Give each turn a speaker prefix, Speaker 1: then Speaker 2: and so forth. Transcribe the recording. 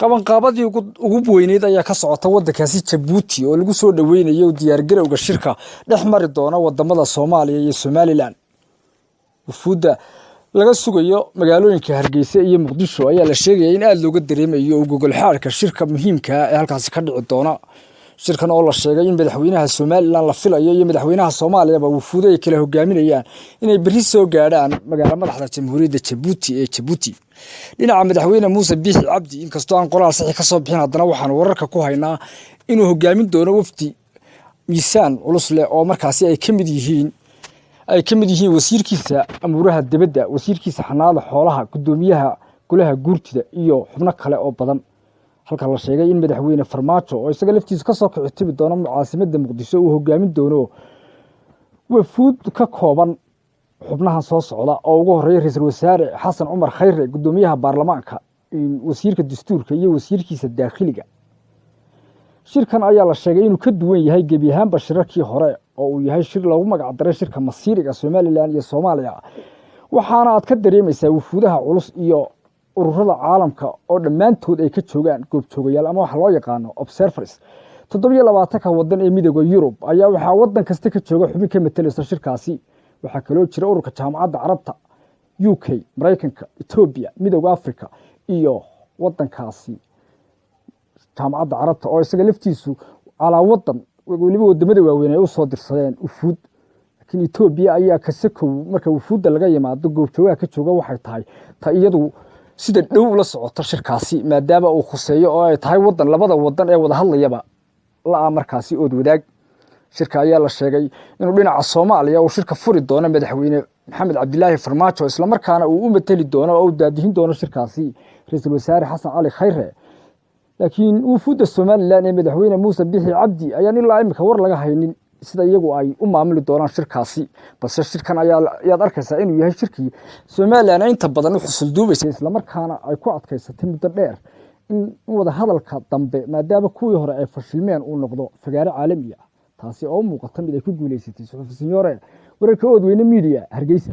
Speaker 1: qabanqaabadii ugu weyneed ayaa ka socota wadankaasi Djibouti oo lagu soo dhaweynayo diyaargarowga shirka dhex mari doona wadamada Soomaaliya iyo Somaliland. Wufuudda laga sugayo magaalooyinka Hargeysa iyo Muqdisho ayaa la sheegay in aad looga dareemayo gogol xaarka shirka muhiimka ah ee halkaas ka dhici doona. shirkan oo la sheegay in madaxweynaha Somaliland la filayo iyo madaxweynaha Soomaaliya wufuud ay kala hogaaminayaan inay bari soo gaadhaan magaalada madaxda Jamhuuriyadda Djibouti. dhinaca madaxweyne Muuse Biixi Cabdi inkastoo aan qoraal sax ka soo bixin haddana waxaan wararka ku haynaa inuu hogaamin doono wafdi miisaan culus leh oo markaasi ay kamid yihiin wasiirkiisa amuuraha dibadda, wasiirkiisa xanaanada xoolaha, gudoomiyaha golaha guurtida iyo xubno kale oo badan. halka la sheegay in madaxweyne Farmaajo oo isaga laftiisa ka soo kicitimi doona caasimadda Muqdisho uu hogaamin doono wafuud ka kooban xubnaha soo socda oo ugu horeeyay ra'iisul wasaare Xasan Cumar Khayre, gudoomiyaha baarlamaanka, wasiirka dastuurka iyo wasiirkiisa daakhiliga. shirkan ayaa la sheegay inuu ka duwan yahay gebi ahaanba shirarkii hore oo uu yahay shir lagu magac daray shirka masiiriga Somaliland iyo Soomaaliya, waxaana aad ka dareemaysaa wufuudaha culus iyo ururada caalamka oo dhammaantood ay ka joogaan goobjoogayaal ama wax loo yaqaano observers. 27 wadan ee midowga Yurub ayaa waxa wadan kasta ka jooga xubin ka metelaysa shirkaasi. waxaa kaloo jira ururka jaamacadda Carabta, UK, Mareykanka, Ethiopia, midowga Afrika iyo wadankaasi jaamacadda Carabta oo isaga laftiisu ala wadan waliba wadamada waaweyn ay u soo dirsadeen wufuud. laakiin Ethiopia ayaa ka sakow marka wufuudda laga yimaado goobjoogaha ka jooga waxay tahay ta iyadu sida dhow la socota shirkaasi maadaama uu khuseeyo oo ay tahay labada wadan ee wada hadlayaba la markaasi oo wadaag. shirka ayaa la sheegay inuu dhinaca Soomaaliya uu shirka furi doono madaxweyne Maxamed Cabdilaahi Farmaajo, isla markaana uu u matali doono oo daadihin doono shirkaasi ra'iisul wasaare Xasan Cali Khayre. laakiin wufuudda Somaliland ee madaxweyne Muuse Biixi Cabdi ayaan ilaa imika war laga haynin sida iyagu ay u maamuli doonaan shirkaasi. balse shirkan ayaad arkaysaa inuu yahay shirkii Somaliland inta badan u xusul duubaysay, isla markaana ay ku adkaysatay muddo dheer in wada hadalka dambe maadaama kuwii hore ay fashilmeen uu noqdo fagaare caalami ah, taasi oo muuqata mid ay ku guuleysatay suxufi Sinyore wararka Oodweyne Media Hargeysa.